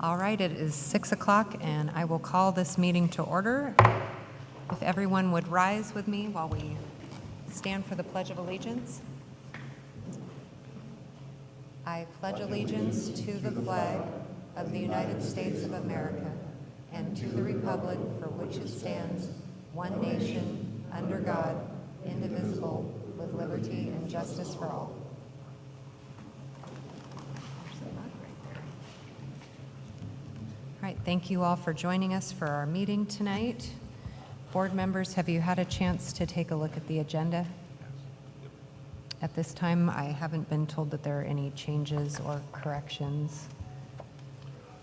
All right, it is 6 o'clock, and I will call this meeting to order. If everyone would rise with me while we stand for the Pledge of Allegiance. I pledge allegiance to the flag of the United States of America and to the republic for which it stands, one nation, under God, indivisible, with liberty and justice for all. All right, thank you all for joining us for our meeting tonight. Board members, have you had a chance to take a look at the agenda? At this time, I haven't been told that there are any changes or corrections.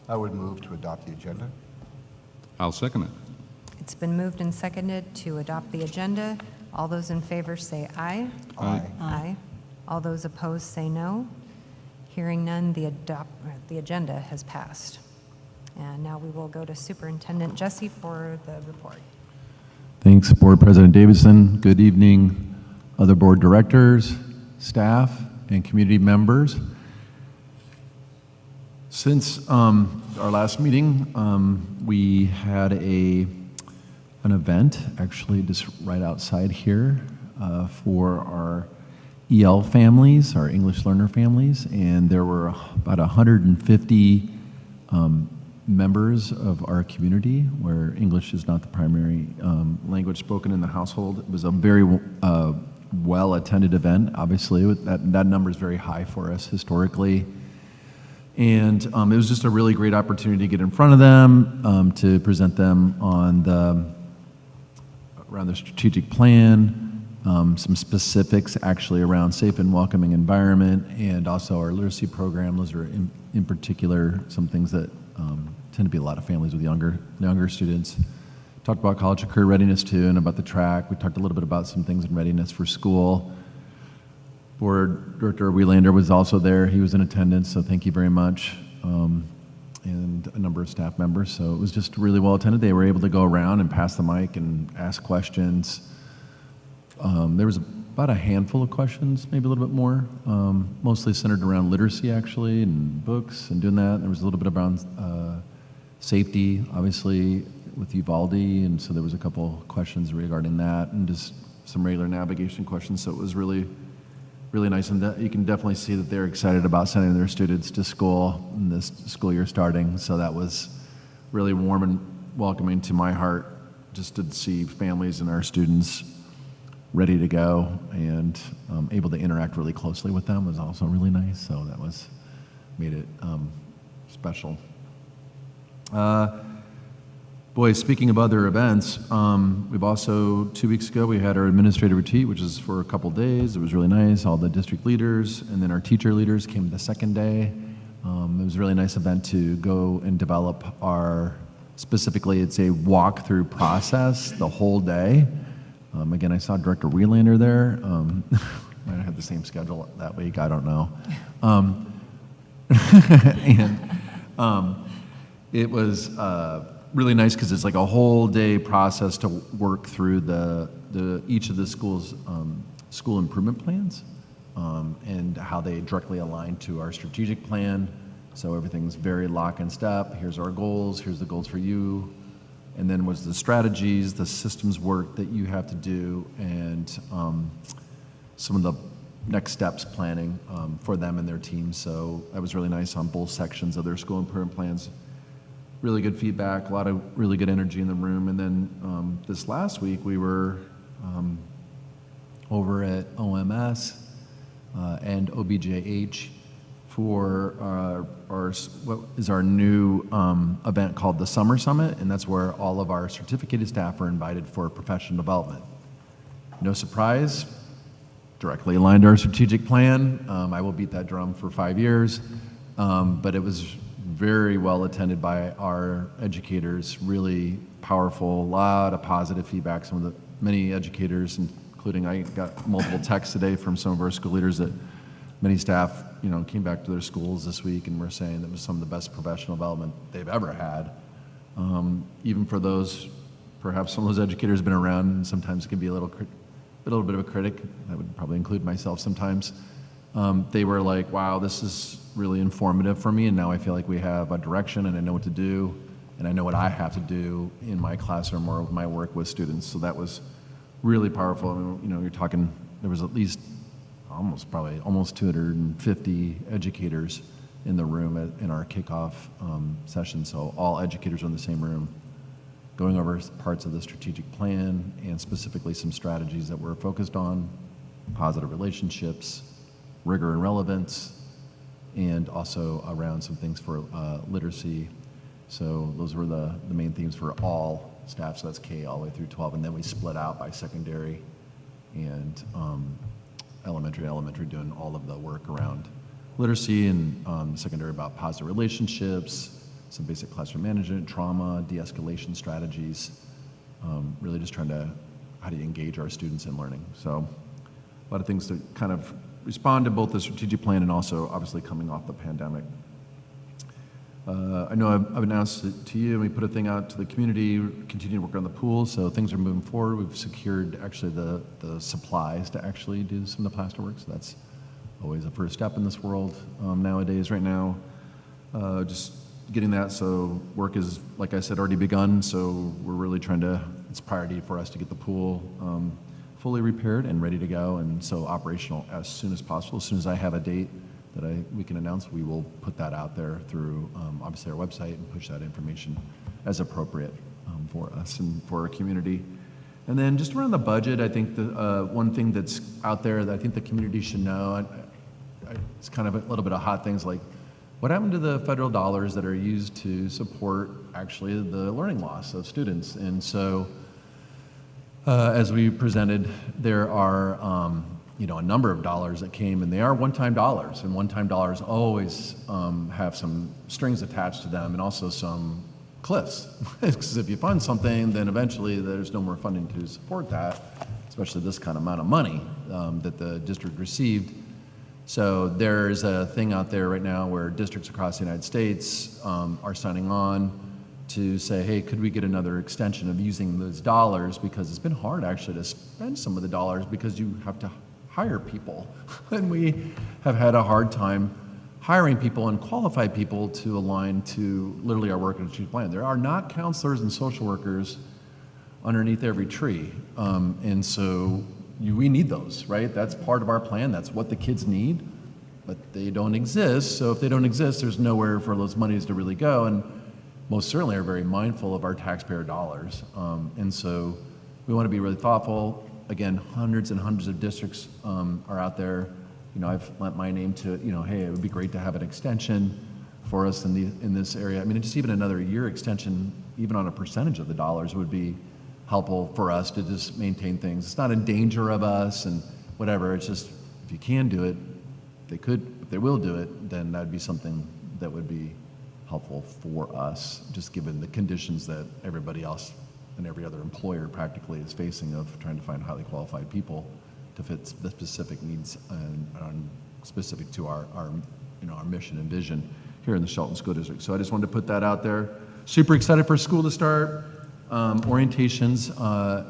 I would move to adopt the agenda. I'll second it. It's been moved and seconded to adopt the agenda. All those in favor say aye. Aye. Aye. All those opposed say no. Hearing none, the agenda has passed. And now we will go to Superintendent Jesse for the report. Thanks, Board President Davidson. Good evening, other board directors, staff, and community members. Since our last meeting, we had an event actually just right outside here for our EL families, our English learner families, and there were about 150 members of our community where English is not the primary language spoken in the household. It was a very well-attended event, obviously. That number is very high for us historically. And it was just a really great opportunity to get in front of them, to present them on around the strategic plan, some specifics actually around safe and welcoming environment, and also our literacy program. Those are in particular some things that tend to be a lot of families with younger students. Talked about college and career readiness too, and about the track. We talked a little bit about some things in readiness for school. Board Director Wiehlander was also there. He was in attendance, so thank you very much. And a number of staff members. So it was just really well attended. They were able to go around and pass the mic and ask questions. There was about a handful of questions, maybe a little bit more, mostly centered around literacy actually, and books and doing that. There was a little bit around safety, obviously, with Uvalde, and so there was a couple questions regarding that, and just some regular navigation questions. So it was really nice, and you can definitely see that they're excited about sending their students to school in this school year starting. So that was really warm and welcoming to my heart, just to see families and our students ready to go and able to interact really closely with them was also really nice. So that made it special. Boy, speaking of other events, we've also, 2 weeks ago, we had our administrative retreat, which is for a couple days. It was really nice. All the district leaders and then our teacher leaders came the second day. It was a really nice event to go and develop specifically, it's a walkthrough process the whole day. Again, I saw Director Wiehlander there. Might have had the same schedule that week, I don't know. It was really nice because it's like a whole day process to work through each of the schools' school improvement plans and how they directly align to our strategic plan. So everything's very lock and step. Here's our goals. Here's the goals for you. And then was the strategies, the systems work that you have to do, and some of the next steps planning for them and their teams. So that was really nice on both sections of their school improvement plans. Really good feedback, a lot of really good energy in the room. And then this last week we were over at OMS and OBJH for what is our new event called the Summer Summit, and that's where all of our certificated staff are invited for professional development. No surprise, directly aligned to our strategic plan. I will beat that drum for 5 years, but it was very well attended by our educators, really powerful, a lot of positive feedback. Many educators, including I got multiple texts today from some of our school leaders that many staff, came back to their schools this week and were saying that was some of the best professional development they've ever had. Even for those, perhaps some of those educators have been around and sometimes can be a little bit of a critic. I would probably include myself sometimes. they were like, wow, this is really informative for me, and now I feel like we have a direction and I know what to do, and I know what I have to do in my classroom or with my work with students. So that was really powerful. I mean, you know, you're talking, there was at least almost 250 educators in the room in our kickoff session. So all educators are in the same room, going over parts of the strategic plan and specifically some strategies that we're focused on, positive relationships, rigor and relevance, and also around some things for literacy. So those were the main themes for all staff, so that's K all the way through 12, and then we split out by secondary and elementary doing all of the work around literacy, and secondary about positive relationships, some basic classroom management, trauma, de-escalation strategies, really just trying to, how do you engage our students in learning? So a lot of things to kind of respond to both the strategic plan and also obviously coming off the pandemic. I know I've announced it to you, and we put a thing out to the community, continue to work on the pool, so things are moving forward. We've secured actually the supplies to actually do some of the plasterwork, so that's always a first step in this world nowadays right now. Just getting that, so work is, like I said, already begun, so we're really trying to, it's priority for us to get the pool fully repaired and ready to go, and so operational as soon as possible. As soon as I have a date that we can announce, we will put that out there through obviously our website and push that information as appropriate for us and for our community. And then just around the budget, I think the one thing that's out there that I think the community should know, it's kind of a little bit of hot things like, what happened to the federal dollars that are used to support actually the learning loss of students? And so as we presented, there are a number of dollars that came, and they are one-time dollars, and one-time dollars always have some strings attached to them and also some cliffs. Because if you fund something, then eventually there's no more funding to support that, especially this kind of amount of money that the district received. So there's a thing out there right now where districts across the United States are signing on to say, hey, could we get another extension of using those dollars, because it's been hard actually to spend some of the dollars because you have to hire people. And we have had a hard time hiring people and qualified people to align to literally our work and strategic plan. There are not counselors and social workers underneath every tree. And so we need those, right? That's part of our plan. That's what the kids need, but they don't exist. So if they don't exist, there's nowhere for those monies to really go. And most certainly are very mindful of our taxpayer dollars. And so we want to be really thoughtful. Again, hundreds and hundreds of districts are out there. You know, I've lent my name to, hey, it would be great to have an extension for us in this area. I mean, just even another year extension, even on a percentage of the dollars, would be helpful for us to just maintain things. It's not in danger of us and whatever. It's just, if you can do it, if they will do it, then that'd be something that would be helpful for us, just given the conditions that everybody else and every other employer practically is facing of trying to find highly qualified people to fit the specific needs and specific to our mission and vision here in the Shelton School District. So I just wanted to put that out there. Super excited for school to start. Orientations,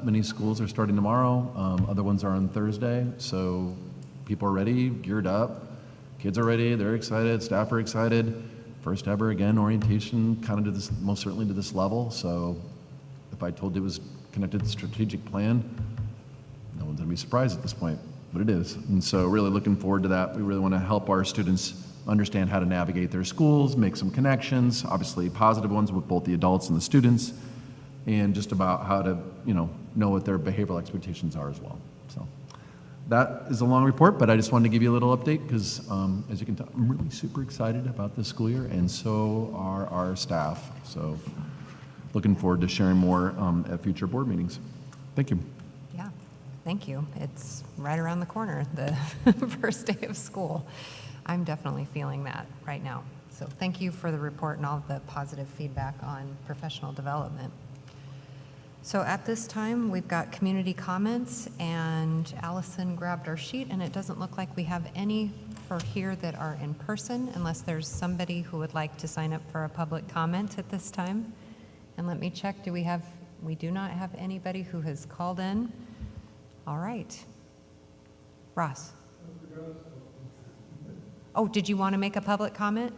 many schools are starting tomorrow. Other ones are on Thursday. So people are ready, geared up. Kids are ready, they're excited, staff are excited. First ever, again, orientation kind of to this, most certainly to this level. So if I told you it was connected to the strategic plan, no one's gonna be surprised at this point, but it is. And so really looking forward to that. We really wanna help our students understand how to navigate their schools, make some connections, obviously positive ones with both the adults and the students, and just about how to, know what their behavioral expectations are as well. So that is a long report, but I just wanted to give you a little update because, as you can tell, I'm really super excited about this school year, and so are our staff. So looking forward to sharing more at future board meetings. Thank you. Yeah, thank you. It's right around the corner, the first day of school. I'm definitely feeling that right now. So thank you for the report and all the positive feedback on professional development. So at this time, we've got community comments, and Allison grabbed our sheet, and it doesn't look like we have any for here that are in person, unless there's somebody who would like to sign up for a public comment at this time. And let me check, we do not have anybody who has called in. All right. Ross. Oh, did you want to make a public comment?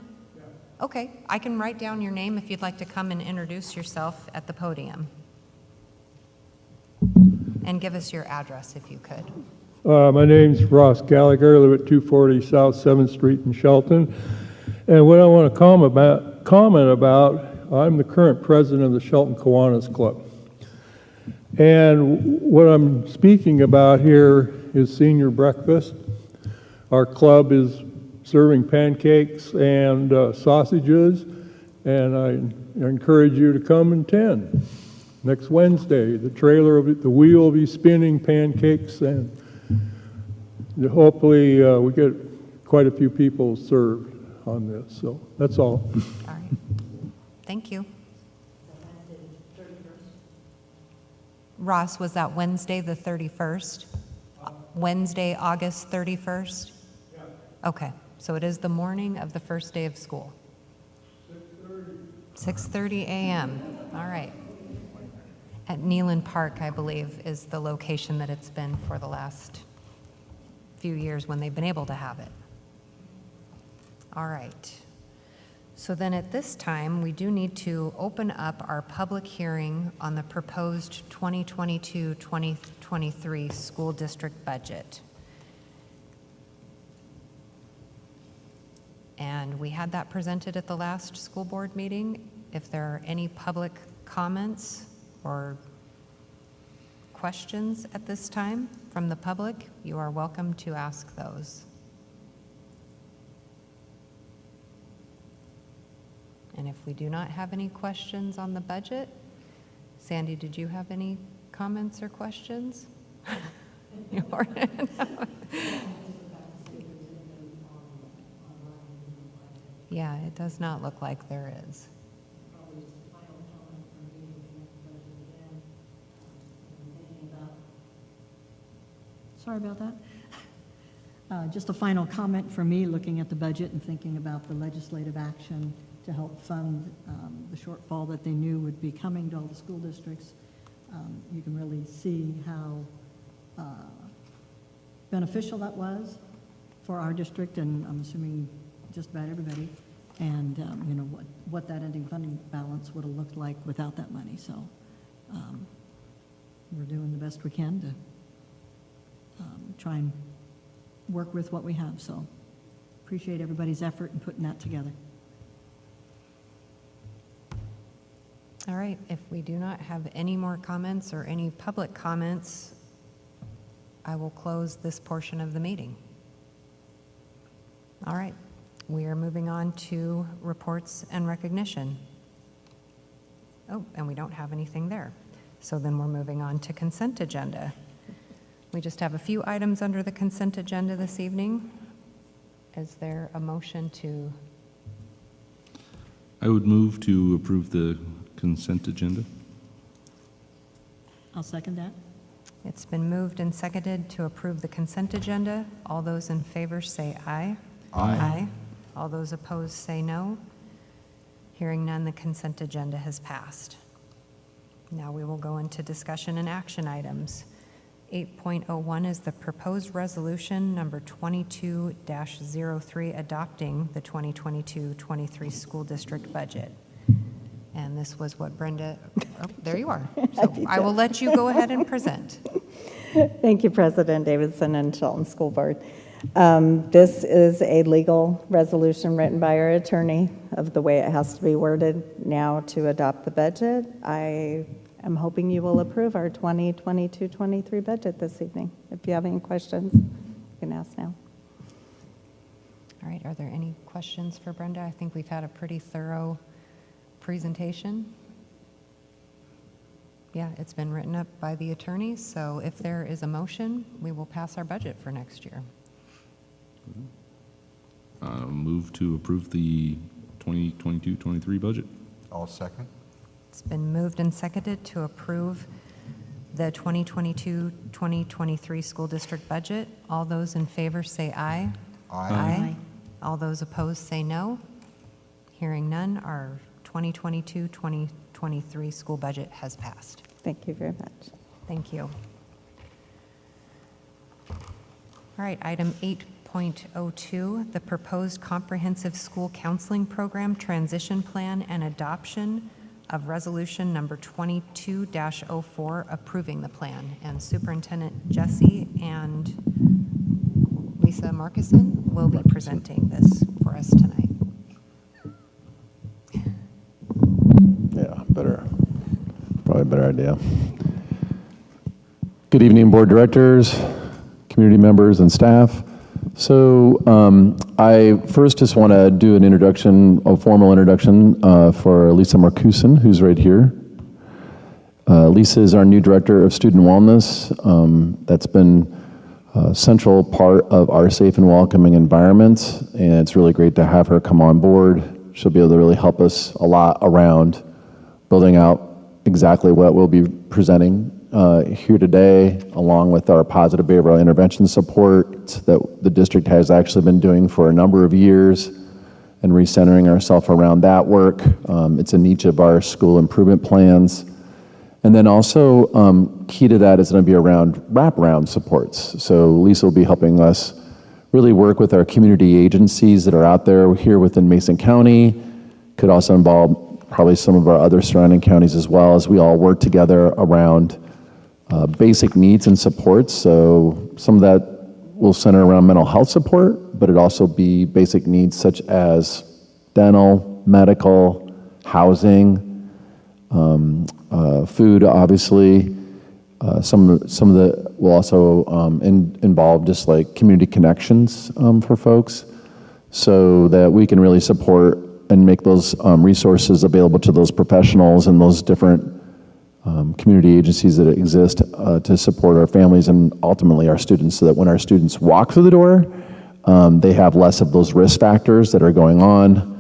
Okay, I can write down your name if you'd like to come and introduce yourself at the podium. And give us your address if you could. My name's Ross Gallagher. I live at 240 South 7th Street in Shelton. And what I want to comment about, I'm the current president of the Shelton Kiwanis Club. And what I'm speaking about here is senior breakfast. Our club is serving pancakes and sausages, and I encourage you to come and attend. Next Wednesday, the wheel will be spinning pancakes, and hopefully we get quite a few people served on this. So that's all. All right. Thank you. Ross, was that Wednesday the 31st? Wednesday, August 31st? Yeah. Okay, so it is the morning of the first day of school. 6:30 a.m. All right. At Neyland Park, I believe, is the location that it's been for the last few years when they've been able to have it. All right. So then at this time, we do need to open up our public hearing on the proposed 2022-2023 school district budget. And we had that presented at the last school board meeting. If there are any public comments or questions at this time from the public, you are welcome to ask those. And if we do not have any questions on the budget, Sandy, did you have any comments or questions? Yeah, it does not look like there is. Sorry about that. Just a final comment for me, looking at the budget and thinking about the legislative action to help fund the shortfall that they knew would be coming to all the school districts. You can really see how beneficial that was for our district, and I'm assuming just about everybody, and you know what that ending funding balance would have looked like without that money. So we're doing the best we can to try and work with what we have. So appreciate everybody's effort in putting that together. All right, if we do not have any more comments or any public comments, I will close this portion of the meeting. All right, we are moving on to reports and recognition. Oh, and we don't have anything there. So then we're moving on to consent agenda. We just have a few items under the consent agenda this evening. Is there a motion to? I would move to approve the consent agenda. I'll second that. It's been moved and seconded to approve the consent agenda. All those in favor say aye. Aye. All those opposed say no. Hearing none, the consent agenda has passed. Now we will go into discussion and action items. 8.01 is the proposed resolution number 22-03 adopting the 2022-23 school district budget. And this was what Brenda, oh, there you are. So I will let you go ahead and present. Thank you, President Davidson and Shelton School Board. This is a legal resolution written by our attorney of the way it has to be worded now to adopt the budget. I am hoping you will approve our 2022-23 budget this evening. If you have any questions, you can ask now. All right, are there any questions for Brenda? I think we've had a pretty thorough presentation. Yeah, it's been written up by the attorney, so if there is a motion, we will pass our budget for next year. Move to approve the 2022-23 budget. I'll second. It's been moved and seconded to approve the 2022-2023 school district budget. All those in favor say aye. Aye. All those opposed say no. Hearing none, our 2022-2023 school budget has passed. Thank you very much. Thank you. All right, item 5.02, the proposed comprehensive school counseling program transition plan and adoption of resolution number 22-04 approving the plan. And Superintendent Jesse and Lisa Marcusson will be presenting this for us tonight. Yeah, probably a better idea. Good evening, board directors, community members, and staff. So I first just want to do an introduction, a formal introduction for Lisa Marcusson, who's right here. Lisa is our new director of student wellness. That's been a central part of our safe and welcoming environment, and it's really great to have her come on board. She'll be able to really help us a lot around building out exactly what we'll be presenting here today, along with our positive behavioral intervention support that the district has actually been doing for a number of years, and recentering ourselves around that work. It's in each of our school improvement plans. And then also key to that is going to be around wraparound supports. So Lisa will be helping us really work with our community agencies that are out there here within Mason County. Could also involve probably some of our other surrounding counties as well, as we all work together around basic needs and supports. So some of that will center around mental health support, but it also be basic needs such as dental, medical, housing, food, obviously. Some of the will also involve just like community connections for folks, so that we can really support and make those resources available to those professionals and those different community agencies that exist to support our families and ultimately our students, so that when our students walk through the door, they have less of those risk factors that are going on.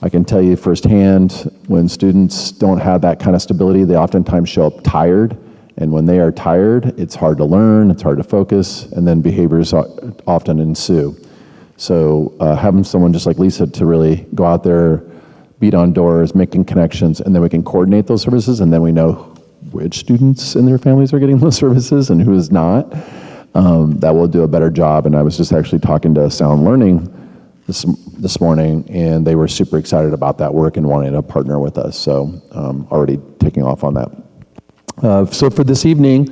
I can tell you firsthand, when students don't have that kind of stability, they oftentimes show up tired. And when they are tired, it's hard to learn, it's hard to focus, and then behaviors often ensue. So having someone just like Lisa to really go out there, beat on doors, making connections, and then we can coordinate those services, and then we know which students and their families are getting those services and who is not. That will do a better job. And I was just actually talking to Sound Learning this morning, and they were super excited about that work and wanting to partner with us. So already taking off on that. So for this evening,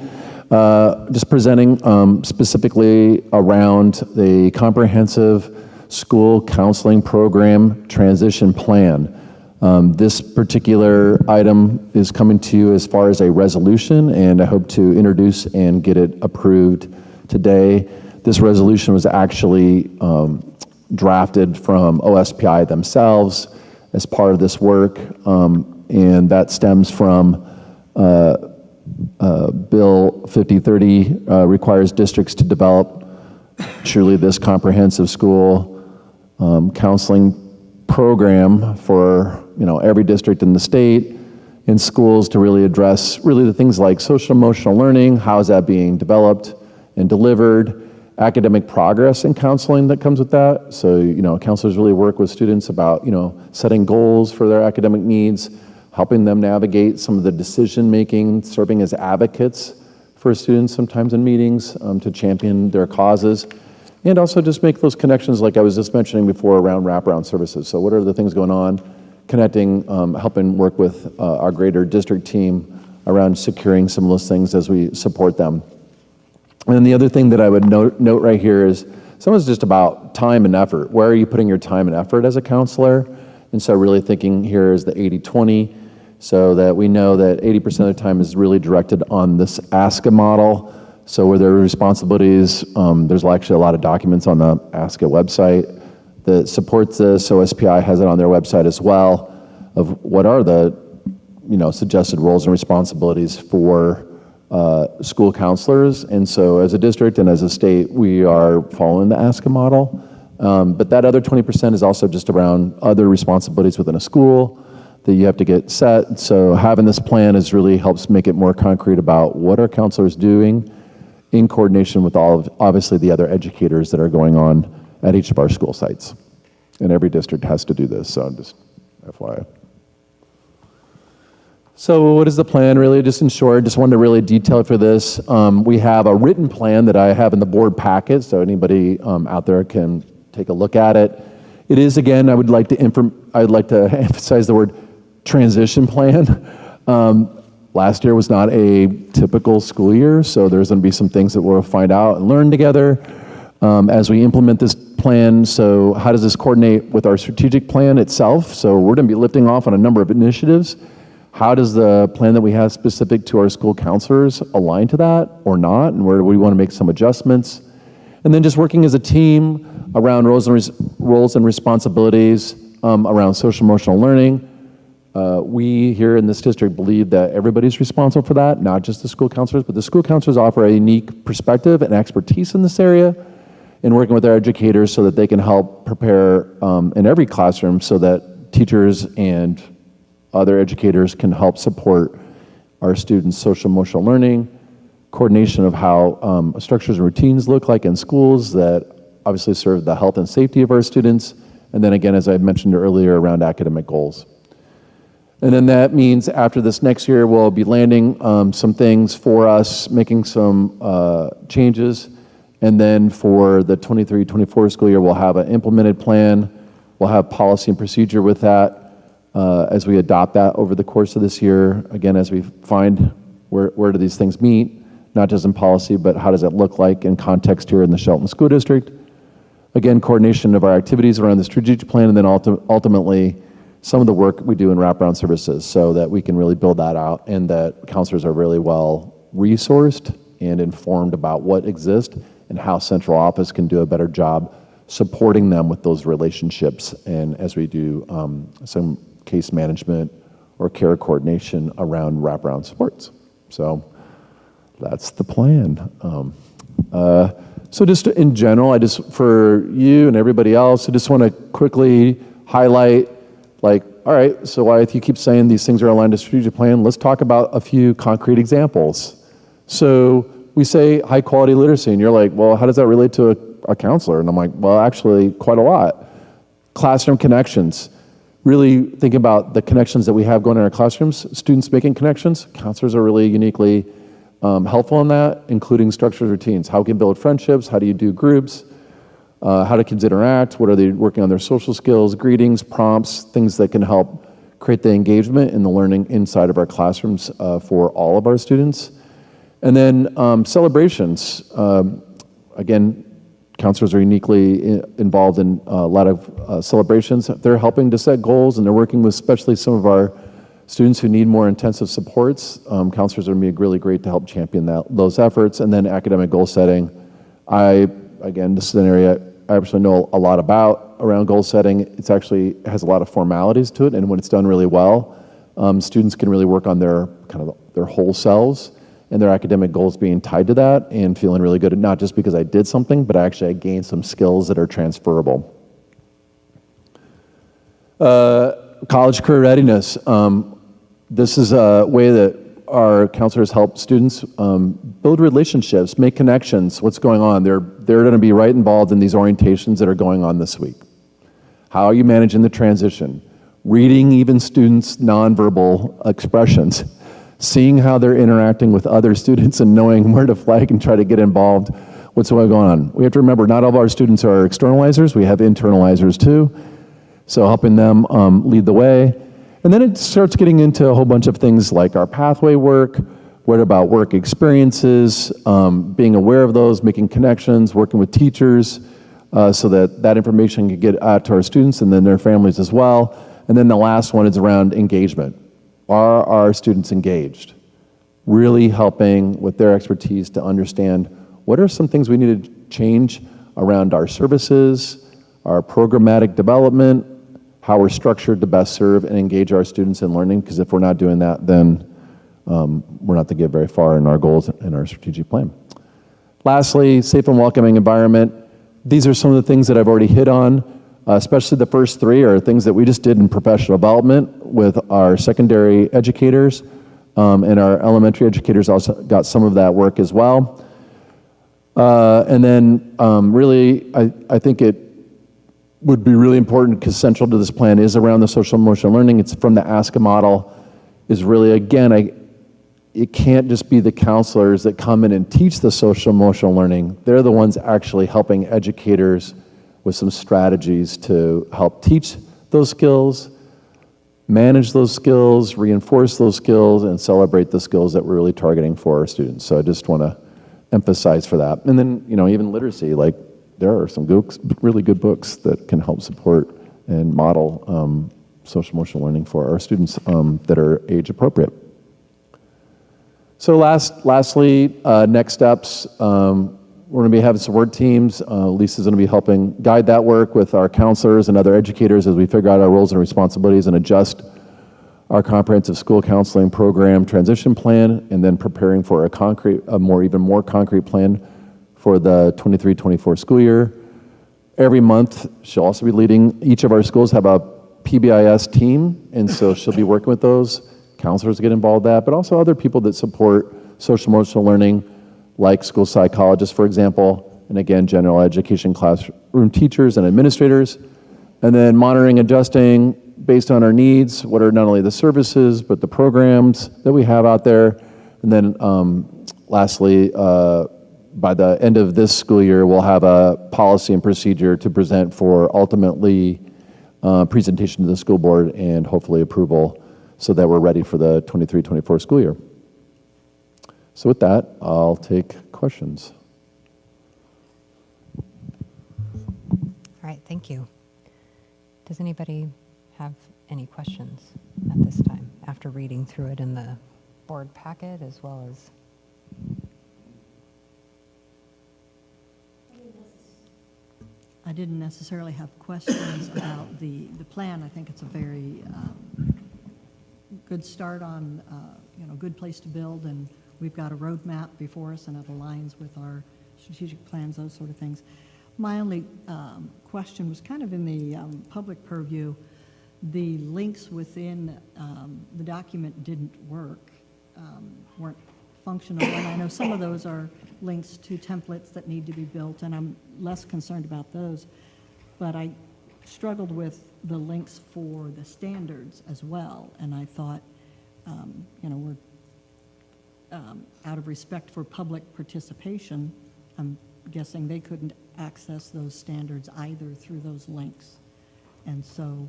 just presenting specifically around the comprehensive school counseling program transition plan. This particular item is coming to you as far as a resolution, and I hope to introduce and get it approved today. This resolution was actually drafted from OSPI themselves as part of this work, and that stems from Bill 5030 requires districts to develop truly this comprehensive school counseling program for every district in the state in schools to really address really the things like social emotional learning, how is that being developed and delivered, academic progress and counseling that comes with that. So counselors really work with students about setting goals for their academic needs, helping them navigate some of the decision making, serving as advocates for students sometimes in meetings to champion their causes. And also just make those connections like I was just mentioning before around wraparound services. So what are the things going on, connecting, helping work with our greater district team around securing some of those things as we support them. And then the other thing that I would note right here is some is just about time and effort. Where are you putting your time and effort as a counselor? And so really thinking here is the 80-20, so that we know that 80% of the time is really directed on this ASCA model. So where there are responsibilities, there's actually a lot of documents on the ASCA website that supports this. OSPI has it on their website as well, of what are the suggested roles and responsibilities for school counselors. And so as a district and as a state, we are following the ASCA model. But that other 20% is also just around other responsibilities within a school that you have to get set. So having this plan is really helps make it more concrete about what are counselors doing in coordination with all of, obviously, the other educators that are going on at each of our school sites. And every district has to do this, so just FYI. So what is the plan really? Just in short, just wanted to really detail for this. We have a written plan that I have in the board packet, so anybody out there can take a look at it. It is, again, I'd like to emphasize the word transition plan. Last year was not a typical school year, so there's going to be some things that we'll find out and learn together as we implement this plan. So how does this coordinate with our strategic plan itself? So we're going to be lifting off on a number of initiatives. How does the plan that we have specific to our school counselors align to that or not? And where do we want to make some adjustments? And then just working as a team around roles and responsibilities around social emotional learning. We here in this district believe that everybody's responsible for that, not just the school counselors, but the school counselors offer a unique perspective and expertise in this area, and working with our educators so that they can help prepare in every classroom so that teachers and other educators can help support our students' social emotional learning, coordination of how structures and routines look like in schools that obviously serve the health and safety of our students, and then again, as I mentioned earlier, around academic goals. And then that means after this next year, we'll be landing some things for us, making some changes. And then for the 23-24 school year, we'll have an implemented plan. We'll have policy and procedure with that as we adopt that over the course of this year. Again, as we find where do these things meet, not just in policy, but how does it look like in context here in the Shelton School District. Again, coordination of our activities around the strategic plan, and then ultimately, some of the work we do in wraparound services so that we can really build that out and that counselors are really well resourced and informed about what exists and how central office can do a better job supporting them with those relationships, and as we do some case management or care coordination around wraparound supports. So that's the plan. So just in general, for you and everybody else, I just want to quickly highlight, like, all right, so why if you keep saying these things are aligned to strategic plan, let's talk about a few concrete examples. So we say high quality literacy, and you're like, well, how does that relate to a counselor? And I'm like, well, actually quite a lot. Classroom connections, really think about the connections that we have going in our classrooms, students making connections. Counselors are really uniquely helpful in that, including structured routines. How can you build friendships? How do you do groups? How do kids interact? What are they working on their social skills, greetings, prompts, things that can help create the engagement and the learning inside of our classrooms for all of our students. And then celebrations. Again, counselors are uniquely involved in a lot of celebrations. They're helping to set goals, and they're working with especially some of our students who need more intensive supports. Counselors are going to be really great to help champion those efforts. And then academic goal setting. Again, this is an area I actually know a lot about around goal setting. It's actually has a lot of formalities to it, and when it's done really well, students can really work on their whole selves and their academic goals being tied to that and feeling really good, not just because I did something, but actually I gained some skills that are transferable. College career readiness. This is a way that our counselors help students build relationships, make connections, what's going on. They're going to be right involved in these orientations that are going on this week. How are you managing the transition? Reading even students' nonverbal expressions, seeing how they're interacting with other students and knowing where to flag and try to get involved, what's going on. We have to remember not all of our students are externalizers, we have internalizers too, so helping them lead the way. And then it starts getting into a whole bunch of things like our pathway work, what about work experiences, being aware of those, making connections, working with teachers so that information can get out to our students and then their families as well. And then the last one is around engagement. Are our students engaged? Really helping with their expertise to understand what are some things we need to change around our services, our programmatic development, how we're structured to best serve and engage our students in learning, because if we're not doing that, then we're not to get very far in our goals and our strategic plan. Lastly, safe and welcoming environment. These are some of the things that I've already hit on, especially the first three are things that we just did in professional development with our secondary educators, and our elementary educators also got some of that work as well. And then really, I think it would be really important, because central to this plan is around the social emotional learning. It's from the ASCA model. is really, again, it can't just be the counselors that come in and teach the social emotional learning. They're the ones actually helping educators with some strategies to help teach those skills, manage those skills, reinforce those skills, and celebrate the skills that we're really targeting for our students. So I just want to emphasize for that. And then, even literacy, like there are some really good books that can help support and model social emotional learning for our students that are age appropriate. So lastly, next steps, we're going to be having some work teams. Lisa's going to be helping guide that work with our counselors and other educators as we figure out our roles and responsibilities and adjust our comprehensive school counseling program transition plan, and then preparing for even more concrete plan for the 23-24 school year. Every month, she'll also be leading, each of our schools have a PBIS team, and so she'll be working with those. Counselors get involved in that, but also other people that support social emotional learning, like school psychologists, for example, and again, general education classroom teachers and administrators, and then monitoring, adjusting based on our needs, what are not only the services, but the programs that we have out there. And then lastly, by the end of this school year, we'll have a policy and procedure to present for ultimately presentation to the school board and hopefully approval so that we're ready for the 23-24 school year. So with that, I'll take questions. All right, thank you. Does anybody have any questions at this time after reading through it in the board packet as well as? I didn't necessarily have questions about the plan. I think it's a very good start on, good place to build, and we've got a roadmap before us and it aligns with our strategic plans, those sort of things. My only question was kind of in the public purview. The links within the document didn't work, weren't functional, and I know some of those are links to templates that need to be built, and I'm less concerned about those, but I struggled with the links for the standards as well, and I thought, we're out of respect for public participation, I'm guessing they couldn't access those standards either through those links. And so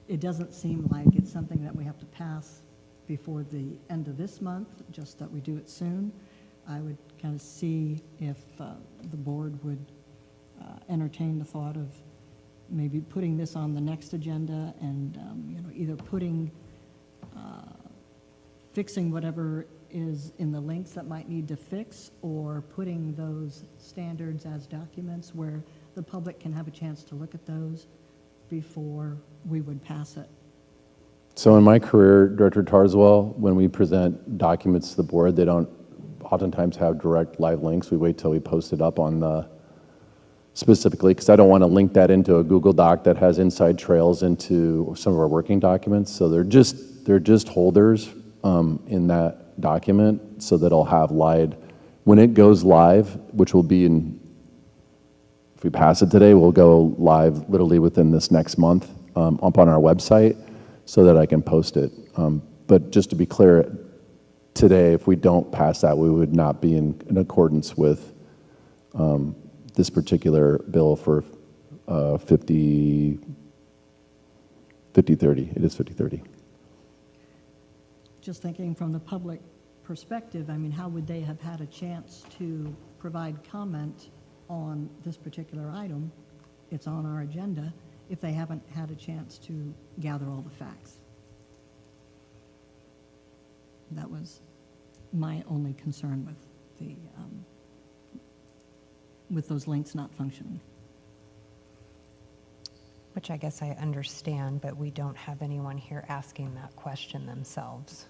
it doesn't seem like it's something that we have to pass before the end of this month, just that we do it soon. I would kind of see if the board would entertain the thought of maybe putting this on the next agenda and either fixing whatever is in the links that might need to fix, or putting those standards as documents where the public can have a chance to look at those before we would pass it. So in my career, Director Tarswell, when we present documents to the board, they don't oftentimes have direct live links. We wait till we post it up on the, specifically, because I don't want to link that into a Google Doc that has inside trails into some of our working documents. So they're just holders in that document, so that it'll have live. When it goes live, which will be if we pass it today, we'll go live literally within this next month up on our website, so that I can post it. But just to be clear, today, if we don't pass that, we would not be in accordance with this particular bill for 50-30. It is 50-30. Just thinking from the public perspective, I mean, how would they have had a chance to provide comment on this particular item? It's on our agenda if they haven't had a chance to gather all the facts. That was my only concern with the with those links not functioning. Which I guess I understand, but we don't have anyone here asking that question themselves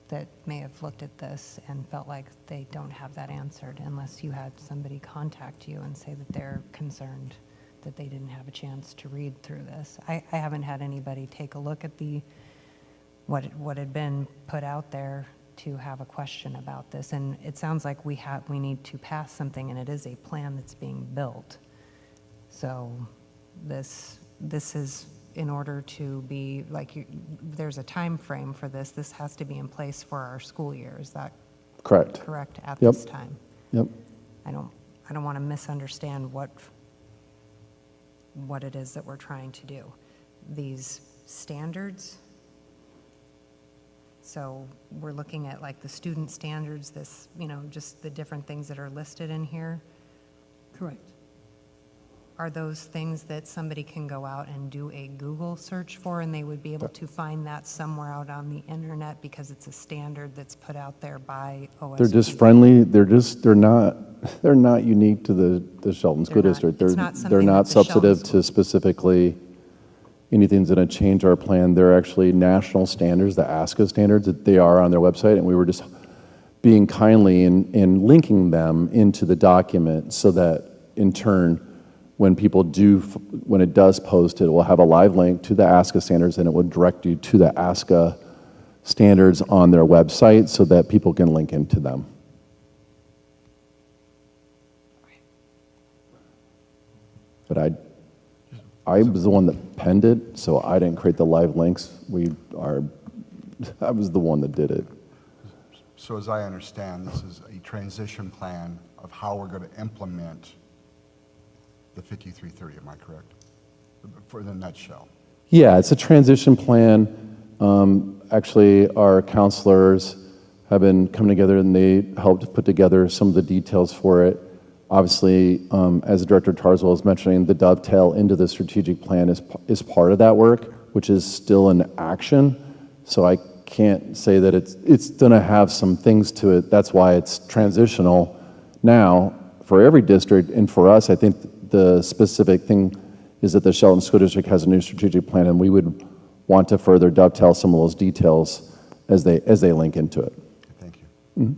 that may have looked at this and felt like they don't have that answered, unless you had somebody contact you and say that they're concerned that they didn't have a chance to read through this. I haven't had anybody take a look at what had been put out there to have a question about this, and it sounds like we need to pass something, and it is a plan that's being built. So this is in order to be, like, there's a time frame for this. This has to be in place for our school year. Is that Correct. correct at Yep. this time? Yep. I don't want to misunderstand what it is that we're trying to do. These standards, so we're looking at like the student standards, this, just the different things that are listed in here. Correct. Are those things that somebody can go out and do a Google search for, and they would be able to find that somewhere out on the internet because it's a standard that's put out there by OSB? They're just friendly. They're not unique to the Shelton School They're not- District. it's They're not something not that the Shelton substantive School- to specifically anything that's going to change our plan. They're actually national standards, the ASCA standards, that they are on their website, and we were just being kindly in linking them into the document so that in turn, when it does post, it will have a live link to the ASCA standards, and it will direct you to the ASCA standards on their website so that people can link into them. But I was the one that penned it, so I didn't create the live links. I was the one that did it. So as I understand, this is a transition plan of how we're going to implement the 5330, am I correct? For the nutshell. Yeah, it's a transition plan. Actually, our counselors have been coming together and they helped put together some of the details for it. Obviously, as Director Tarswell was mentioning, the dovetail into the strategic plan is part of that work, which is still in action. So I can't say that it's going to have some things to it. That's why it's transitional now for every district. And for us, I think the specific thing is that the Shelton School District has a new strategic plan, and we would want to further dovetail some of those details as they link into it. Thank you. Mm-hmm.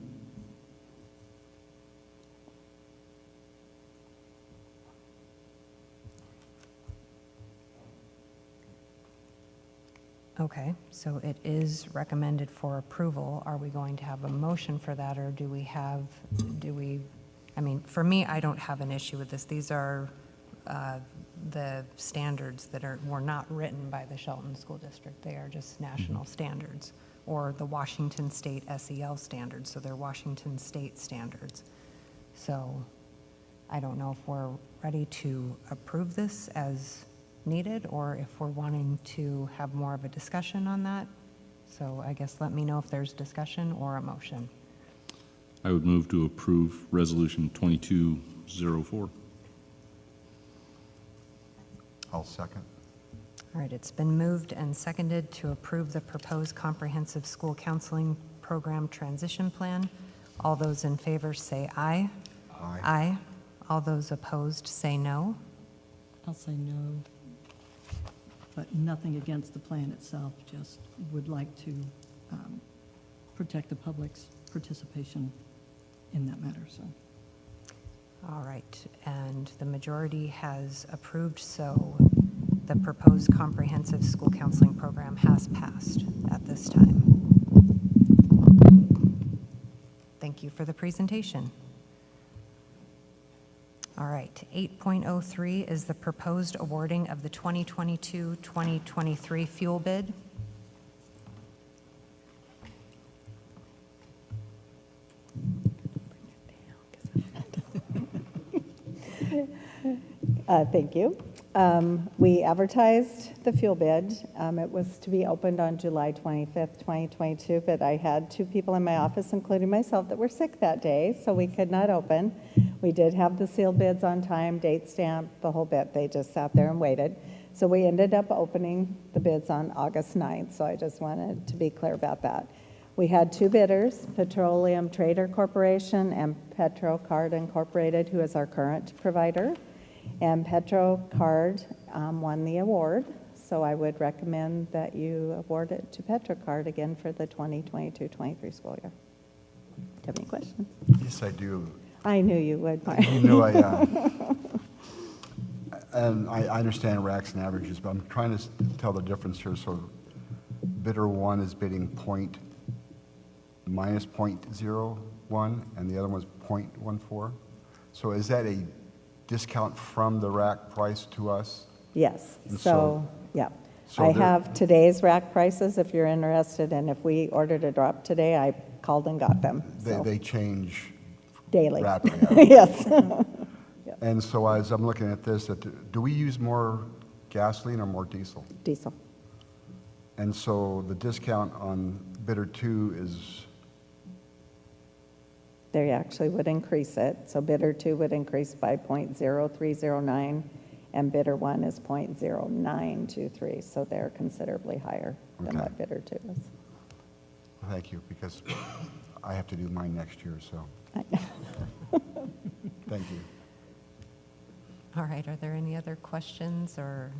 Okay, so it is recommended for approval. Are we going to have a motion for that, or I mean, for me, I don't have an issue with this. These are the standards that were not written by the Shelton School District. They are just national standards, or the Washington State SEL standards, so they're Washington State standards. So I don't know if we're ready to approve this as needed, or if we're wanting to have more of a discussion on that. So I guess let me know if there's discussion or a motion. I would move to approve Resolution 2204. I'll second. All right, it's been moved and seconded to approve the proposed comprehensive school counseling program transition plan. All those in favor say aye. Aye. Aye. All those opposed say no. I'll say no, but nothing against the plan itself, just would like to protect the public's participation in that matter, so. All right, and the majority has approved, so the proposed comprehensive school counseling program has passed at this time. Thank you for the presentation. All right, 8.03 is the proposed awarding of the 2022-2023 fuel bid. Thank you. We advertised the fuel bid. It was to be opened on July 25th, 2022, but I had two people in my office, including myself, that were sick that day, so we could not open. We did have the sealed bids on time, date stamped, the whole bit. They just sat there and waited. So we ended up opening the bids on August 9th, so I just wanted to be clear about that. We had two bidders, Petroleum Trader Corporation and PetroCard Incorporated, who is our current provider. And PetroCard won the award, so I would recommend that you award it to PetroCard again for the 2022-23 school year. Do you have any questions? Yes, I do. I knew you would, Mark. You know, and I understand racks and averages, but I'm trying to tell the difference here. So bidder one is bidding minus 0.01, and the other one was 0.14. So is that a discount from the rack price to us? Yes, And so, yeah. So I there- have today's rack prices if you're interested, and if we ordered a drop today, I called and got them, so, They change daily. rapidly. Yes. And so as I'm looking at this, do we use more gasoline or more diesel? Diesel. And so the discount on bidder 2 is, They actually would increase it, so bidder 2 would increase by .0309, and bidder 1 is .0923, so they're considerably higher than Okay. what bidder 2 is. thank you, because I have to do mine next year, so, thank you. All right, are there any other questions or,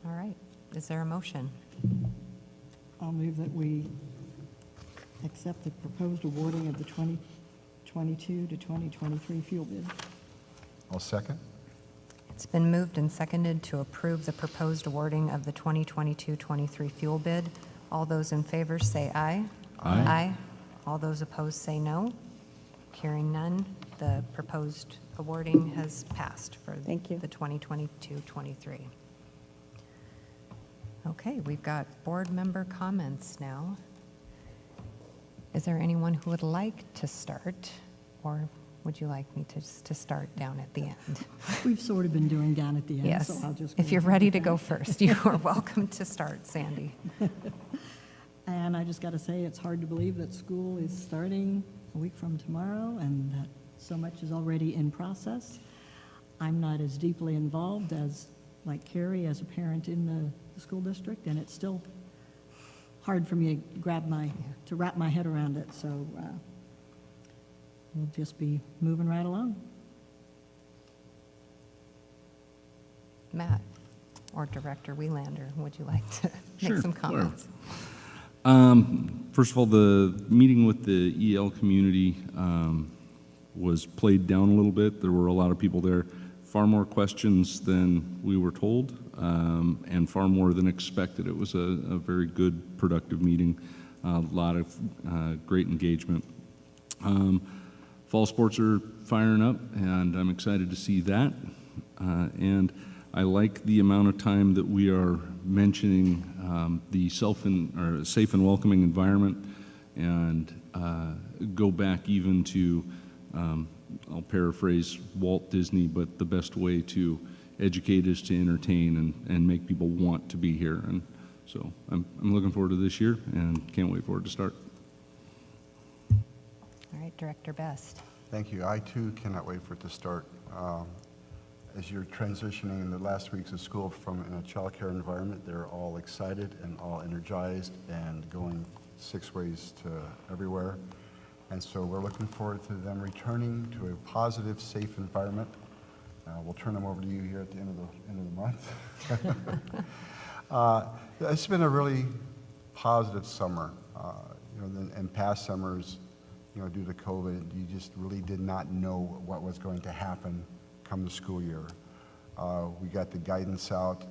all right, is there a motion? I'll move that we accept the proposed awarding of the 2022 to 2023 fuel bid. I'll second. It's been moved and seconded to approve the proposed awarding of the 2022-23 fuel bid. All those in favor say aye. Aye. Aye. All those opposed say no. Hearing none, the proposed awarding has passed for Thank you. the 2022-23. Okay, we've got board member comments now. Is there anyone who would like to start, or would you like me to start down at the end? We've sort of been doing down at the end, so Yes. I'll just. If go you're ahead ready with to go that. first, you are welcome to start, Sandy. And I just got to say, it's hard to believe that school is starting a week from tomorrow and that so much is already in process. I'm not as deeply involved as, like Carrie, as a parent in the school district, and it's still hard for me to wrap my head around it, so we'll just be moving right along. Matt or Director Welander, would you like to make Sure, some sure. comments? First of all, the meeting with the EL community was played down a little bit. There were a lot of people there, far more questions than we were told, and far more than expected. It was a very good, productive meeting, a lot of great engagement. Fall sports are firing up, and I'm excited to see that. And I like the amount of time that we are mentioning the safe and welcoming environment, and go back even to, I'll paraphrase Walt Disney, but the best way to educate is to entertain and make people want to be here. And so I'm looking forward to this year and can't wait for it to start. All right, Director Best. Thank you. I too cannot wait for it to start. As you're transitioning in the last weeks of school from in a childcare environment, they're all excited and all energized and going 6 ways to everywhere. And so we're looking forward to them returning to a positive, safe environment. We'll turn them over to you here at the end of the month. It's been a really positive summer. In past summers, due to COVID, you just really did not know what was going to happen come the school year. We got the guidance out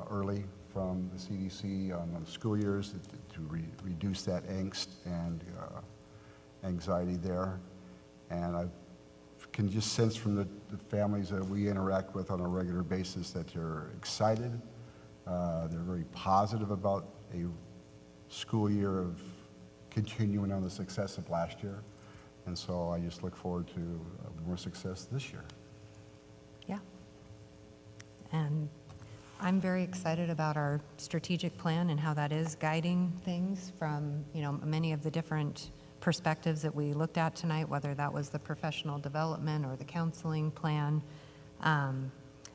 early from the CDC on the school years to reduce that angst and anxiety there. And I can just sense from the families that we interact with on a regular basis that they're excited. They're very positive about a school year of continuing on the success of last year. And so I just look forward to more success this year. Yeah. And I'm very excited about our strategic plan and how that is guiding things from, many of the different perspectives that we looked at tonight, whether that was the professional development or the counseling plan.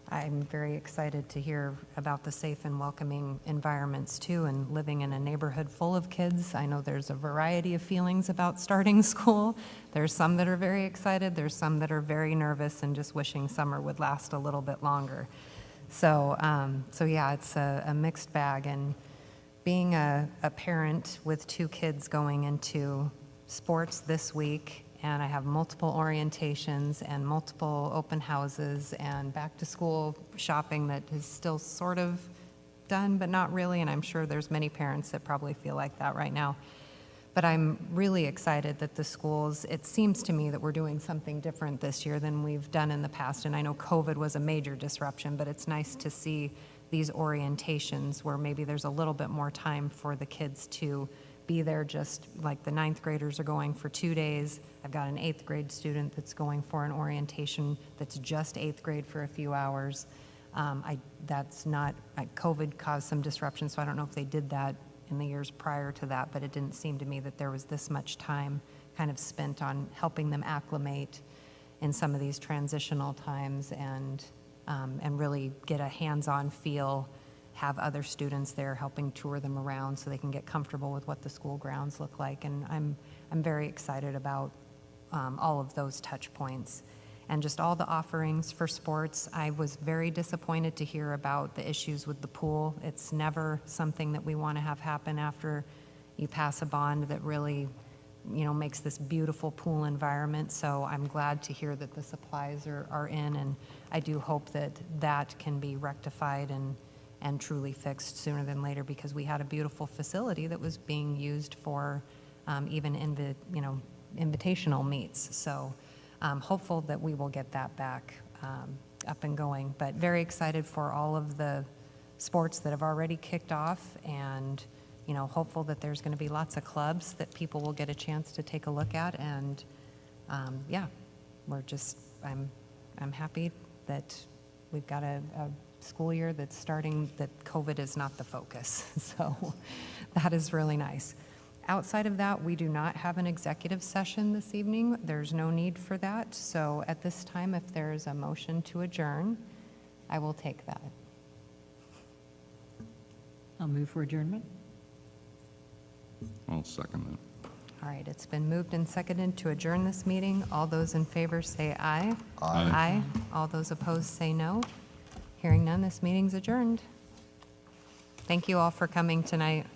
I'm very excited to hear about the safe and welcoming environments too, and living in a neighborhood full of kids. I know there's a variety of feelings about starting school. There's some that are very excited, there's some that are very nervous and just wishing summer would last a little bit longer. So yeah, it's a mixed bag, and being a parent with 2 kids going into sports this week, and I have multiple orientations and multiple open houses and back to school shopping that is still sort of done, but not really, and I'm sure there's many parents that probably feel like that right now. But I'm really excited that the schools, it seems to me that we're doing something different this year than we've done in the past, and I know COVID was a major disruption, but it's nice to see these orientations where maybe there's a little bit more time for the kids to be there, just like the 9th graders are going for 2 days. I've got an 8th grade student that's going for an orientation that's just 8th grade for a few hours. COVID caused some disruption, so I don't know if they did that in the years prior to that, but it didn't seem to me that there was this much time kind of spent on helping them acclimate in some of these transitional times and really get a hands-on feel, have other students there helping tour them around so they can get comfortable with what the school grounds look like. And I'm very excited about all of those touch points. And just all the offerings for sports. I was very disappointed to hear about the issues with the pool. It's never something that we want to have happen after you pass a bond that really, makes this beautiful pool environment. So I'm glad to hear that the supplies are in, and I do hope that can be rectified and truly fixed sooner than later, because we had a beautiful facility that was being used for even invitational meets. So hopeful that we will get that back up and going, but very excited for all of the sports that have already kicked off, and hopeful that there's going to be lots of clubs that people will get a chance to take a look at. And I'm happy that we've got a school year that's starting, that COVID is not the focus. So that is really nice. Outside of that, we do not have an executive session this evening. There's no need for that. So at this time, if there is a motion to adjourn, I will take that. I'll move for adjournment. I'll second that. All right, it's been moved and seconded to adjourn this meeting. All those in favor say aye. Aye. Aye. All those opposed say no. Hearing none, this meeting's adjourned. Thank you all for coming tonight.